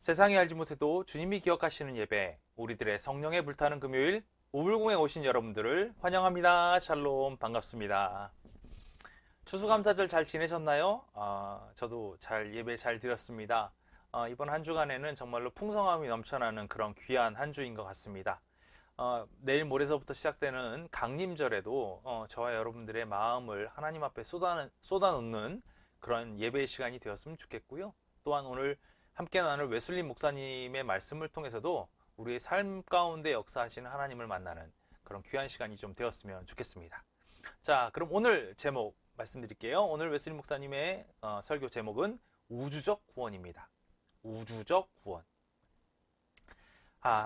세상이 알지 못해도 주님이 기억하시는 예배, 우리들의 성령에 불타는 금요일, 우물궁에 오신 여러분들을 환영합니다. 샬롬, 반갑습니다. 추수감사절 잘 지내셨나요? 저도 예배 잘 드렸습니다. 이번 한 주간에는 정말로 풍성함이 넘쳐나는 그런 귀한 한 주인 것 같습니다. 내일 모레서부터 시작되는 강림절에도 저와 여러분들의 마음을 하나님 앞에 쏟아놓는 그런 예배의 시간이 되었으면 좋겠고요. 또한 오늘 함께 나눌 웨슬리 목사님의 말씀을 통해서도 우리의 삶 가운데 역사하시는 하나님을 만나는 그런 귀한 시간이 좀 되었으면 좋겠습니다. 자, 그럼 오늘 제목 말씀드릴게요. 오늘 웨슬리 목사님의 설교 제목은 우주적 구원입니다. 우주적 구원.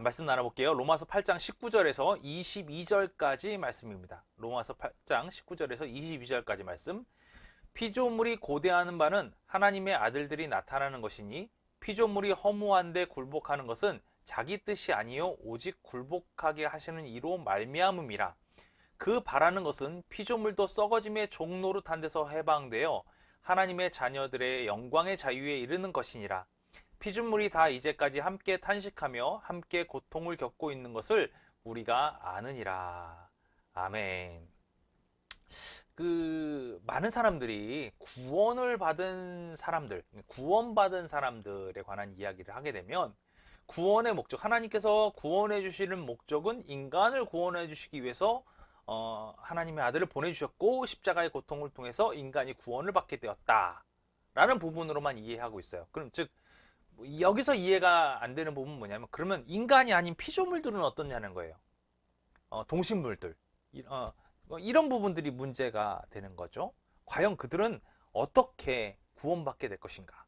말씀 나눠볼게요. 로마서 8장 19절에서 22절까지 말씀입니다. 로마서 8장 19절에서 22절까지 말씀. 피조물이 고대하는 바는 하나님의 아들들이 나타나는 것이니 피조물이 허무한데 굴복하는 것은 자기 뜻이 아니요 오직 굴복하게 하시는 이로 말미암음이라. 그 바라는 것은 피조물도 썩어짐의 종노릇한 데서 해방되어 하나님의 자녀들의 영광의 자유에 이르는 것이니라. 피조물이 다 이제까지 함께 탄식하며 함께 고통을 겪고 있는 것을 우리가 아느니라. 아멘. 많은 사람들이 구원받은 사람들에 관한 이야기를 하게 되면 구원의 목적, 하나님께서 구원해 주시는 목적은 인간을 구원해 주시기 위해서 하나님의 아들을 보내주셨고 십자가의 고통을 통해서 인간이 구원을 받게 되었다 라는 부분으로만 이해하고 있어요. 그럼 즉 여기서 이해가 안 되는 부분은 뭐냐면, 그러면 인간이 아닌 피조물들은 어떠냐는 거예요. 동식물들, 이런 부분들이 문제가 되는 거죠. 과연 그들은 어떻게 구원받게 될 것인가?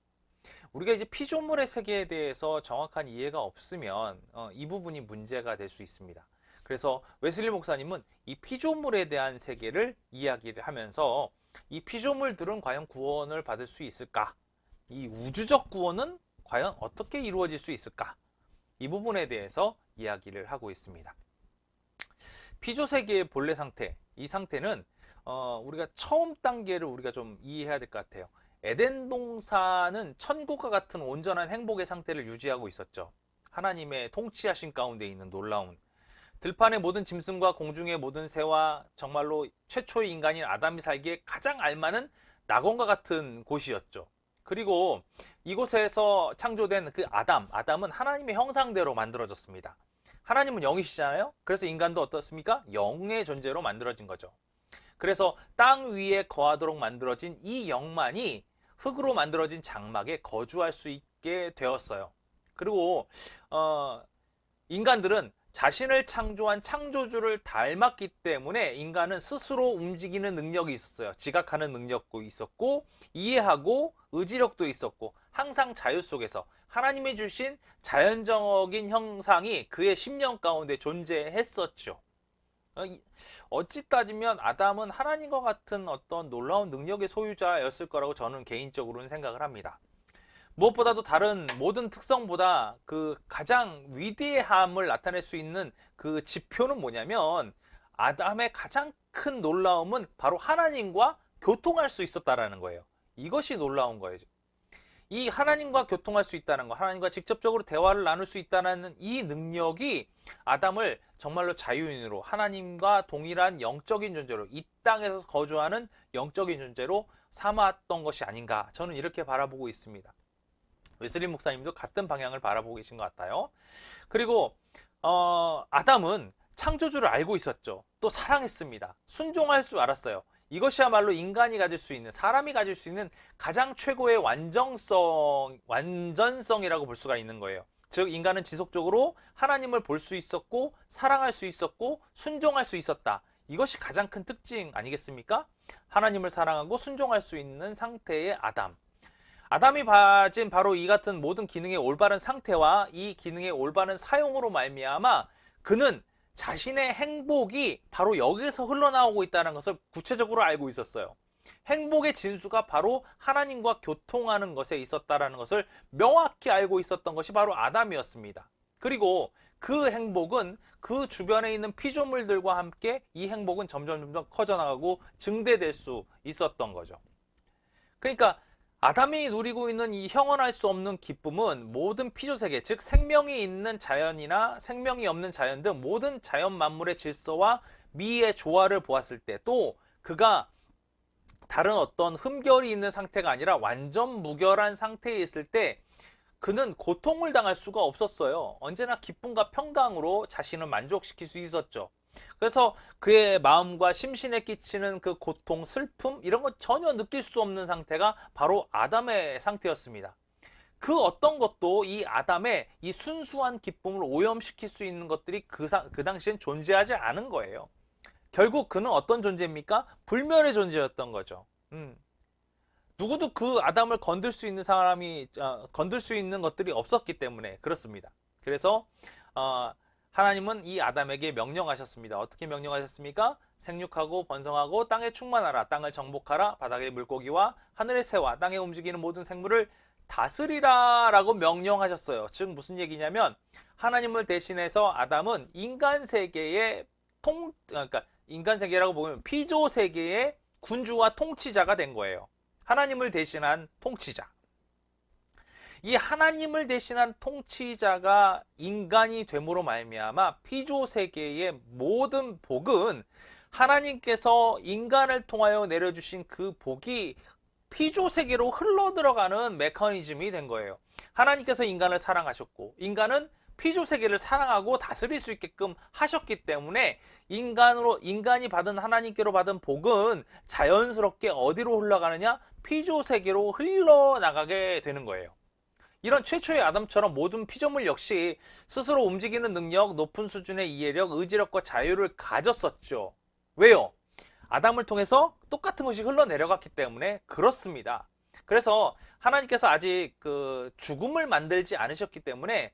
우리가 이제 피조물의 세계에 대해서 정확한 이해가 없으면 이 부분이 문제가 될 수 있습니다. 그래서 웨슬리 목사님은 이 피조물에 대한 세계를 이야기를 하면서 이 피조물들은 과연 구원을 받을 수 있을까? 이 우주적 구원은 과연 어떻게 이루어질 수 있을까? 이 부분에 대해서 이야기를 하고 있습니다. 피조세계의 본래 상태, 이 상태는 우리가 처음 단계를 우리가 좀 이해해야 될 것 같아요. 에덴 동산은 천국과 같은 온전한 행복의 상태를 유지하고 있었죠. 하나님의 통치하신 가운데 있는 놀라운, 들판의 모든 짐승과 공중의 모든 새와 정말로 최초의 인간인 아담이 살기에 가장 알맞은 낙원과 같은 곳이었죠. 그리고 이곳에서 창조된 그 아담은 하나님의 형상대로 만들어졌습니다. 하나님은 영이시잖아요. 그래서 인간도 어떻습니까? 영의 존재로 만들어진 거죠. 그래서 땅 위에 거하도록 만들어진 이 영만이 흙으로 만들어진 장막에 거주할 수 있게 되었어요. 그리고 인간들은 자신을 창조한 창조주를 닮았기 때문에 인간은 스스로 움직이는 능력이 있었어요. 지각하는 능력도 있었고, 이해하고 의지력도 있었고, 항상 자유 속에서 하나님이 주신 자연적인 형상이 그의 심령 가운데 존재했었죠. 어찌 따지면 아담은 하나님과 같은 어떤 놀라운 능력의 소유자였을 거라고 저는 개인적으로는 생각을 합니다. 무엇보다도 다른 모든 특성보다 그 가장 위대함을 나타낼 수 있는 그 지표는 뭐냐면, 아담의 가장 큰 놀라움은 바로 하나님과 교통할 수 있었다라는 거예요. 이것이 놀라운 거예요. 이 하나님과 교통할 수 있다는 거, 하나님과 직접적으로 대화를 나눌 수 있다는 이 능력이 아담을 정말로 자유인으로, 하나님과 동일한 영적인 존재로, 이 땅에서 거주하는 영적인 존재로 삼았던 것이 아닌가, 저는 이렇게 바라보고 있습니다. 웨슬리 목사님도 같은 방향을 바라보고 계신 것 같아요. 그리고 아담은 창조주를 알고 있었죠. 또 사랑했습니다. 순종할 줄 알았어요. 이것이야말로 인간이 가질 수 있는, 사람이 가질 수 있는 가장 최고의 완전성이라고 볼 수가 있는 거예요. 즉 인간은 지속적으로 하나님을 볼 수 있었고, 사랑할 수 있었고, 순종할 수 있었다. 이것이 가장 큰 특징 아니겠습니까? 하나님을 사랑하고 순종할 수 있는 상태의 아담. 아담이 가진 바로 이 같은 모든 기능의 올바른 상태와 이 기능의 올바른 사용으로 말미암아 그는 자신의 행복이 바로 여기서 흘러나오고 있다는 것을 구체적으로 알고 있었어요. 행복의 진수가 바로 하나님과 교통하는 것에 있었다는 것을 명확히 알고 있었던 것이 바로 아담이었습니다. 그리고 그 행복은 그 주변에 있는 피조물들과 함께 이 행복은 점점 커져나가고 증대될 수 있었던 거죠. 그러니까 아담이 누리고 있는 이 형언할 수 없는 기쁨은 모든 피조세계, 즉 생명이 있는 자연이나 생명이 없는 자연 등 모든 자연 만물의 질서와 미의 조화를 보았을 때, 또 그가 다른 어떤 흠결이 있는 상태가 아니라 완전 무결한 상태에 있을 때 그는 고통을 당할 수가 없었어요. 언제나 기쁨과 평강으로 자신을 만족시킬 수 있었죠. 그래서 그의 마음과 심신에 끼치는 그 고통, 슬픔 이런 것 전혀 느낄 수 없는 상태가 바로 아담의 상태였습니다. 그 어떤 것도 이 아담의 이 순수한 기쁨을 오염시킬 수 있는 것들이 그 당시엔 존재하지 않은 거예요. 결국 그는 어떤 존재입니까? 불멸의 존재였던 거죠. 누구도 그 아담을 건들 수 있는 사람이 건들 수 있는 것들이 없었기 때문에 그렇습니다. 그래서 하나님은 이 아담에게 명령하셨습니다. 어떻게 명령하셨습니까? 생육하고 번성하고 땅에 충만하라. 땅을 정복하라. 바닥의 물고기와 하늘의 새와 땅에 움직이는 모든 생물을 다스리라 라고 명령하셨어요. 즉 무슨 얘기냐면 하나님을 대신해서 아담은 인간 세계의 그러니까 인간 세계라고 보면 피조 세계의 군주와 통치자가 된 거예요. 하나님을 대신한 통치자. 이 하나님을 대신한 통치자가 인간이 됨으로 말미암아 피조 세계의 모든 복은 하나님께서 인간을 통하여 내려주신 그 복이 피조 세계로 흘러 들어가는 메커니즘이 된 거예요. 하나님께서 인간을 사랑하셨고 인간은 피조 세계를 사랑하고 다스릴 수 있게끔 하셨기 때문에 인간이 받은 하나님께로 받은 복은 자연스럽게 어디로 흘러가느냐? 피조 세계로 흘러나가게 되는 거예요. 이런 최초의 아담처럼 모든 피조물 역시 스스로 움직이는 능력, 높은 수준의 이해력, 의지력과 자유를 가졌었죠. 왜요? 아담을 통해서 똑같은 것이 흘러내려갔기 때문에 그렇습니다. 그래서 하나님께서 아직 그 죽음을 만들지 않으셨기 때문에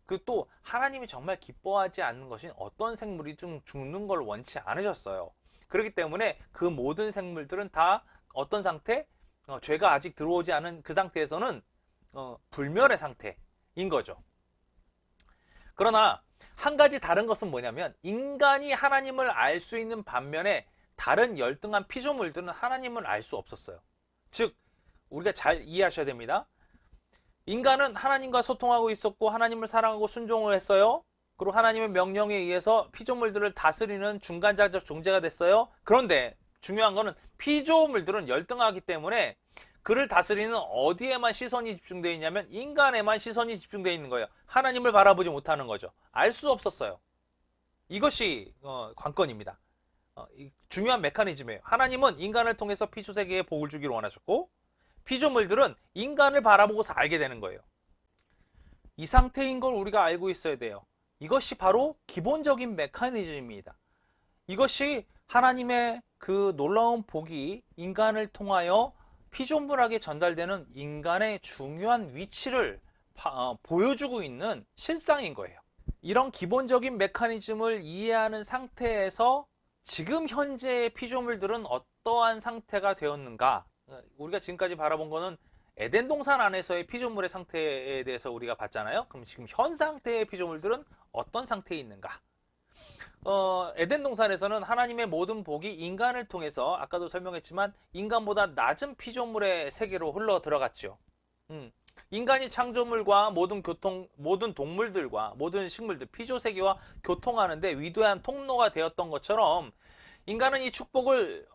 그 또 하나님이 정말 기뻐하지 않는 것인 어떤 생물이 좀 죽는 걸 원치 않으셨어요. 그렇기 때문에 그 모든 생물들은 다 어떤 상태? 죄가 아직 들어오지 않은 그 상태에서는 불멸의 상태인 거죠. 그러나 한 가지 다른 것은 뭐냐면 인간이 하나님을 알 수 있는 반면에 다른 열등한 피조물들은 하나님을 알 수 없었어요. 즉 우리가 잘 이해하셔야 됩니다. 인간은 하나님과 소통하고 있었고 하나님을 사랑하고 순종을 했어요. 그리고 하나님의 명령에 의해서 피조물들을 다스리는 중간자적 존재가 됐어요. 그런데 중요한 거는 피조물들은 열등하기 때문에 그를 다스리는 어디에만 시선이 집중되어 있냐면 인간에만 시선이 집중되어 있는 거예요. 하나님을 바라보지 못하는 거죠. 알 수 없었어요. 이것이 관건입니다. 중요한 메커니즘이에요. 하나님은 인간을 통해서 피조세계에 복을 주기를 원하셨고 피조물들은 인간을 바라보고서 알게 되는 거예요. 이 상태인 걸 우리가 알고 있어야 돼요. 이것이 바로 기본적인 메커니즘입니다. 이것이 하나님의 그 놀라운 복이 인간을 통하여 피조물에게 전달되는 인간의 중요한 위치를 보여주고 있는 실상인 거예요. 이런 기본적인 메커니즘을 이해하는 상태에서 지금 현재의 피조물들은 어떠한 상태가 되었는가? 우리가 지금까지 바라본 거는 에덴 동산 안에서의 피조물의 상태에 대해서 우리가 봤잖아요. 그럼 지금 현 상태의 피조물들은 어떤 상태에 있는가? 에덴 동산에서는 하나님의 모든 복이 인간을 통해서 아까도 설명했지만 인간보다 낮은 피조물의 세계로 흘러 들어갔죠. 인간이 창조물과 모든 동물들과 모든 식물들, 피조 세계와 교통하는데 위대한 통로가 되었던 것처럼 인간은 이 축복을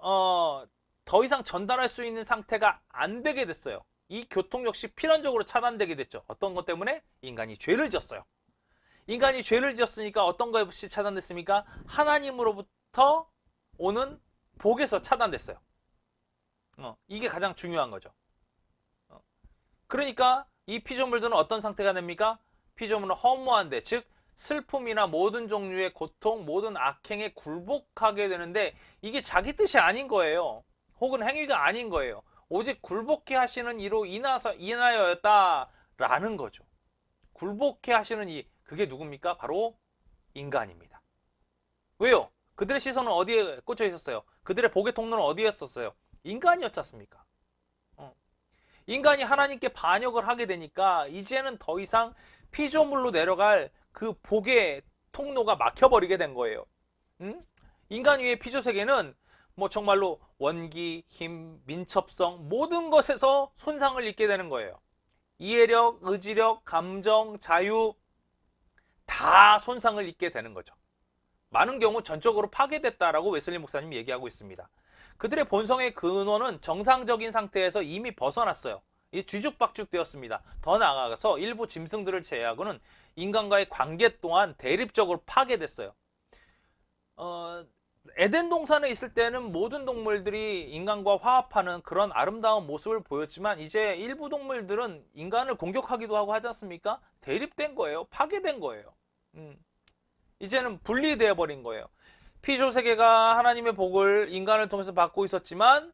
더 이상 전달할 수 있는 상태가 안 되게 됐어요. 이 교통 역시 필연적으로 차단되게 됐죠. 어떤 것 때문에? 인간이 죄를 지었어요. 인간이 죄를 지었으니까 어떤 것이 차단됐습니까? 하나님으로부터 오는 복에서 차단됐어요. 이게 가장 중요한 거죠. 그러니까 이 피조물들은 어떤 상태가 됩니까? 피조물은 허무한데, 즉 슬픔이나 모든 종류의 고통, 모든 악행에 굴복하게 되는데 이게 자기 뜻이 아닌 거예요. 혹은 행위가 아닌 거예요. 오직 굴복해 하시는 이로 인하여였다라는 거죠. 굴복해 하시는 이, 그게 누굽니까? 바로 인간입니다. 왜요? 그들의 시선은 어디에 꽂혀 있었어요? 그들의 복의 통로는 어디였었어요? 인간이었지 않습니까? 인간이 하나님께 반역을 하게 되니까 이제는 더 이상 피조물로 내려갈 그 복의 통로가 막혀버리게 된 거예요. 인간 위의 피조세계는 뭐 정말로 원기, 힘, 민첩성 모든 것에서 손상을 입게 되는 거예요. 이해력, 의지력, 감정, 자유 다 손상을 입게 되는 거죠. 많은 경우 전적으로 파괴됐다라고 웨슬리 목사님이 얘기하고 있습니다. 그들의 본성의 근원은 정상적인 상태에서 이미 벗어났어요. 이 뒤죽박죽 되었습니다. 더 나아가서 일부 짐승들을 제외하고는 인간과의 관계 또한 대립적으로 파괴됐어요. 에덴 동산에 있을 때는 모든 동물들이 인간과 화합하는 그런 아름다운 모습을 보였지만 이제 일부 동물들은 인간을 공격하기도 하고 하지 않습니까? 대립된 거예요. 파괴된 거예요. 이제는 분리되어 버린 거예요. 피조세계가 하나님의 복을 인간을 통해서 받고 있었지만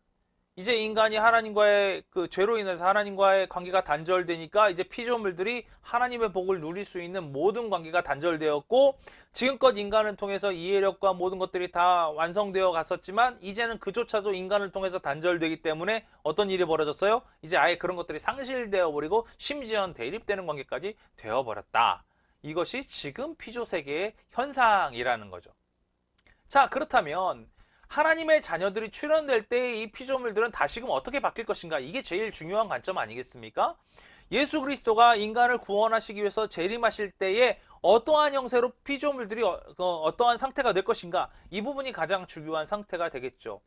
이제 인간이 하나님과의 그 죄로 인해서 하나님과의 관계가 단절되니까 이제 피조물들이 하나님의 복을 누릴 수 있는 모든 관계가 단절되었고, 지금껏 인간을 통해서 이해력과 모든 것들이 다 완성되어 갔었지만 이제는 그조차도 인간을 통해서 단절되기 때문에 어떤 일이 벌어졌어요? 이제 아예 그런 것들이 상실되어 버리고 심지어는 대립되는 관계까지 되어 버렸다. 이것이 지금 피조세계의 현상이라는 거죠. 자, 그렇다면 하나님의 자녀들이 출현될 때 이 피조물들은 다시금 어떻게 바뀔 것인가? 이게 제일 중요한 관점 아니겠습니까? 예수 그리스도가 인간을 구원하시기 위해서 재림하실 때에 어떠한 형태로 피조물들이 어떠한 상태가 될 것인가? 이 부분이 가장 중요한 상태가 되겠죠.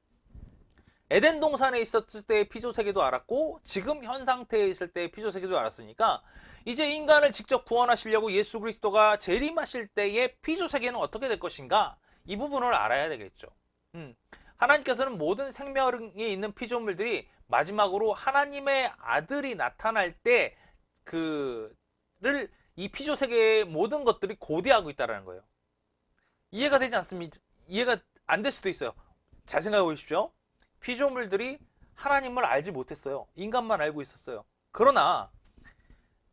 에덴 동산에 있었을 때의 피조세계도 알았고 지금 현 상태에 있을 때의 피조세계도 알았으니까 이제 인간을 직접 구원하시려고 예수 그리스도가 재림하실 때의 피조세계는 어떻게 될 것인가? 이 부분을 알아야 되겠죠. 하나님께서는 모든 생명이 있는 피조물들이 마지막으로 하나님의 아들이 나타날 때 그를 이 피조세계의 모든 것들이 고대하고 있다는 거예요. 이해가 되지 않습니까? 이해가 안 될 수도 있어요. 잘 생각해 보십시오. 피조물들이 하나님을 알지 못했어요. 인간만 알고 있었어요. 그러나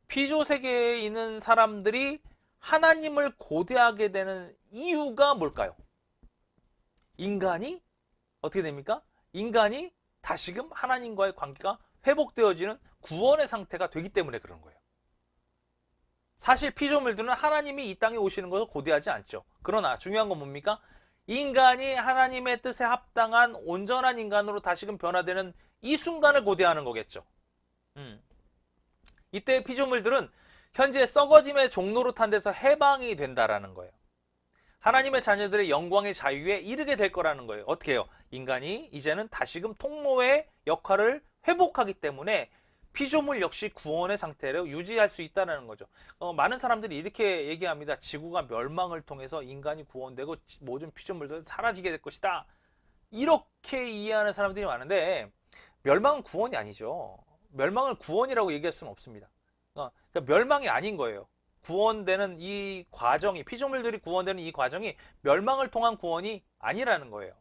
피조세계에 있는 사람들이 하나님을 고대하게 되는 이유가 뭘까요? 인간이 어떻게 됩니까? 인간이 다시금 하나님과의 관계가 회복되어지는 구원의 상태가 되기 때문에 그런 거예요. 사실 피조물들은 하나님이 이 땅에 오시는 것을 고대하지 않죠. 그러나 중요한 건 뭡니까? 인간이 하나님의 뜻에 합당한 온전한 인간으로 다시금 변화되는 이 순간을 고대하는 거겠죠. 이때 피조물들은 현재 썩어짐의 종로로 탄 데서 해방이 된다라는 거예요. 하나님의 자녀들의 영광의 자유에 이르게 될 거라는 거예요. 어떻게 해요? 인간이 이제는 다시금 통로의 역할을 회복하기 때문에 피조물 역시 구원의 상태로 유지할 수 있다는 거죠. 많은 사람들이 이렇게 얘기합니다. 지구가 멸망을 통해서 인간이 구원되고 모든 피조물들은 사라지게 될 것이다. 이렇게 이해하는 사람들이 많은데 멸망은 구원이 아니죠. 멸망을 구원이라고 얘기할 수는 없습니다. 그러니까 멸망이 아닌 거예요. 구원되는 이 과정이, 피조물들이 구원되는 이 과정이 멸망을 통한 구원이 아니라는 거예요.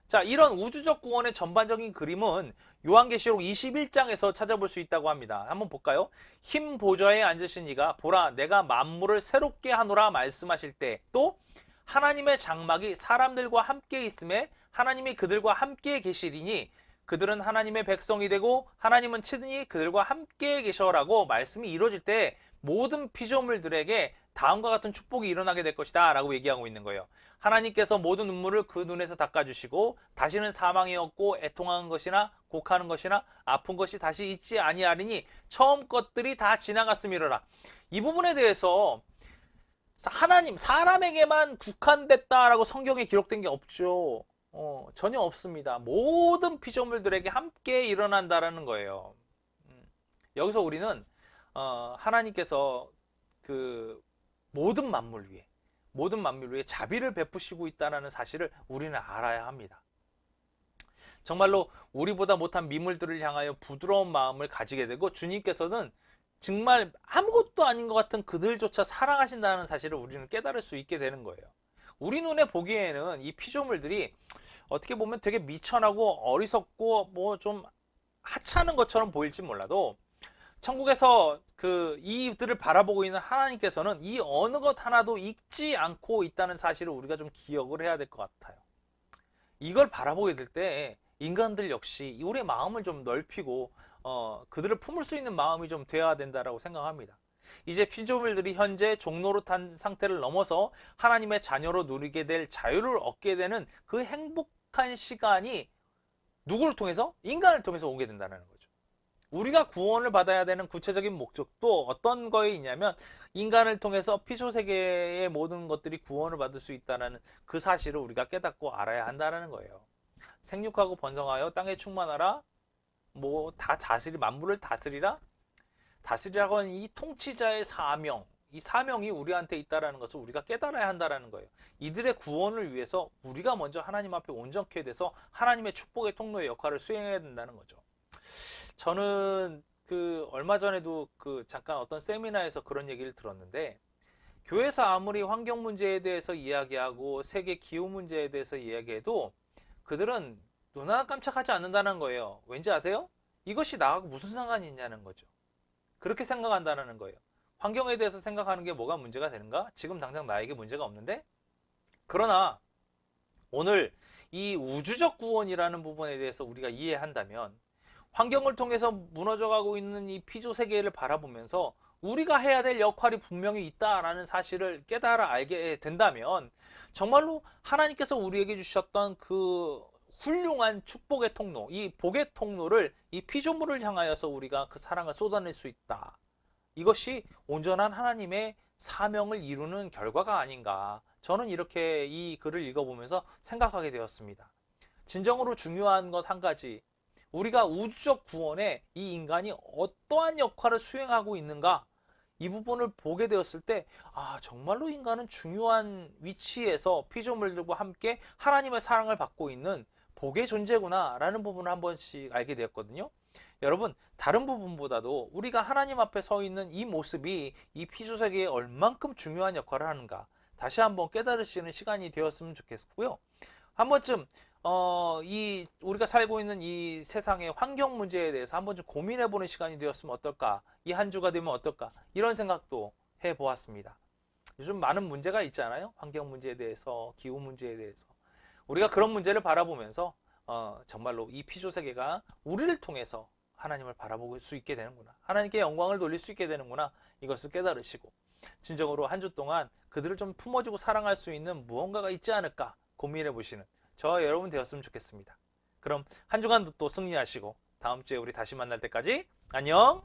자, 이런 우주적 구원의 전반적인 그림은 요한계시록 21장에서 찾아볼 수 있다고 합니다. 한번 볼까요? 흰 보좌에 앉으신 이가 보라 내가 만물을 새롭게 하노라 말씀하실 때, 또 하나님의 장막이 사람들과 함께 있음에 하나님이 그들과 함께 계시리니 그들은 하나님의 백성이 되고 하나님은 친히 그들과 함께 계셔라고 말씀이 이루어질 때 모든 피조물들에게 다음과 같은 축복이 일어나게 될 것이다 라고 얘기하고 있는 거예요. 하나님께서 모든 눈물을 그 눈에서 닦아주시고 다시는 사망이 없고 애통하는 것이나 곡하는 것이나 아픈 것이 다시 있지 아니하리니 처음 것들이 다 지나갔음이로라. 이 부분에 대해서 하나님, 사람에게만 국한됐다라고 성경에 기록된 게 없죠. 전혀 없습니다. 모든 피조물들에게 함께 일어난다라는 거예요. 여기서 우리는 하나님께서 그 모든 만물 위에 자비를 베푸시고 있다는 사실을 우리는 알아야 합니다. 정말로 우리보다 못한 미물들을 향하여 부드러운 마음을 가지게 되고 주님께서는 정말 아무것도 아닌 것 같은 그들조차 사랑하신다는 사실을 우리는 깨달을 수 있게 되는 거예요. 우리 눈에 보기에는 이 피조물들이 어떻게 보면 되게 미천하고 어리석고 뭐 좀 하찮은 것처럼 보일지 몰라도 천국에서 이들을 바라보고 있는 하나님께서는 이 어느 것 하나도 잊지 않고 있다는 사실을 우리가 좀 기억을 해야 될 것 같아요. 이걸 바라보게 될 때 인간들 역시 우리의 마음을 좀 넓히고 그들을 품을 수 있는 마음이 좀 되어야 된다라고 생각합니다. 이제 피조물들이 현재 종로로 탄 상태를 넘어서 하나님의 자녀로 누리게 될 자유를 얻게 되는 그 완벽한 시간이 누구를 통해서? 인간을 통해서 오게 된다는 거죠. 우리가 구원을 받아야 되는 구체적인 목적도 어떤 거에 있냐면 인간을 통해서 피조세계의 모든 것들이 구원을 받을 수 있다는 그 사실을 우리가 깨닫고 알아야 한다는 거예요. 생육하고 번성하여 땅에 충만하라. 뭐 다 다스리 만물을 다스리라. 다스리라고 하는 이 통치자의 사명, 이 사명이 우리한테 있다는 것을 우리가 깨달아야 한다는 거예요. 이들의 구원을 위해서 우리가 먼저 하나님 앞에 온전케 돼서 하나님의 축복의 통로의 역할을 수행해야 된다는 거죠. 저는 얼마 전에도 잠깐 어떤 세미나에서 그런 얘기를 들었는데, 교회에서 아무리 환경 문제에 대해서 이야기하고 세계 기후 문제에 대해서 이야기해도 그들은 눈 하나 깜짝하지 않는다는 거예요. 왠지 아세요? 이것이 나하고 무슨 상관이 있냐는 거죠. 그렇게 생각한다는 거예요. 환경에 대해서 생각하는 게 뭐가 문제가 되는가? 지금 당장 나에게 문제가 없는데? 그러나 오늘 이 우주적 구원이라는 부분에 대해서 우리가 이해한다면 환경을 통해서 무너져가고 있는 이 피조 세계를 바라보면서 우리가 해야 될 역할이 분명히 있다라는 사실을 깨달아 알게 된다면 정말로 하나님께서 우리에게 주셨던 그 훌륭한 축복의 통로, 이 복의 통로를 이 피조물을 향하여서 우리가 그 사랑을 쏟아낼 수 있다. 이것이 온전한 하나님의 사명을 이루는 결과가 아닌가. 저는 이렇게 이 글을 읽어보면서 생각하게 되었습니다. 진정으로 중요한 것 한 가지. 우리가 우주적 구원에 이 인간이 어떠한 역할을 수행하고 있는가? 이 부분을 보게 되었을 때, 정말로 인간은 중요한 위치에서 피조물들과 함께 하나님의 사랑을 받고 있는 복의 존재구나 라는 부분을 한 번씩 알게 되었거든요. 여러분, 다른 부분보다도 우리가 하나님 앞에 서 있는 이 모습이 이 피조세계에 얼만큼 중요한 역할을 하는가 다시 한번 깨달으시는 시간이 되었으면 좋겠고요. 한 번쯤 우리가 살고 있는 이 세상의 환경 문제에 대해서 한 번쯤 고민해보는 시간이 되었으면 어떨까, 이 한 주가 되면 어떨까, 이런 생각도 해보았습니다. 요즘 많은 문제가 있잖아요. 환경 문제에 대해서, 기후 문제에 대해서. 우리가 그런 문제를 바라보면서 정말로 이 피조세계가 우리를 통해서 하나님을 바라볼 수 있게 되는구나, 하나님께 영광을 돌릴 수 있게 되는구나, 이것을 깨달으시고 진정으로 한 주 동안 그들을 좀 품어주고 사랑할 수 있는 무언가가 있지 않을까 고민해보시는 저와 여러분 되었으면 좋겠습니다. 그럼 한 주간도 또 승리하시고 다음 주에 우리 다시 만날 때까지 안녕.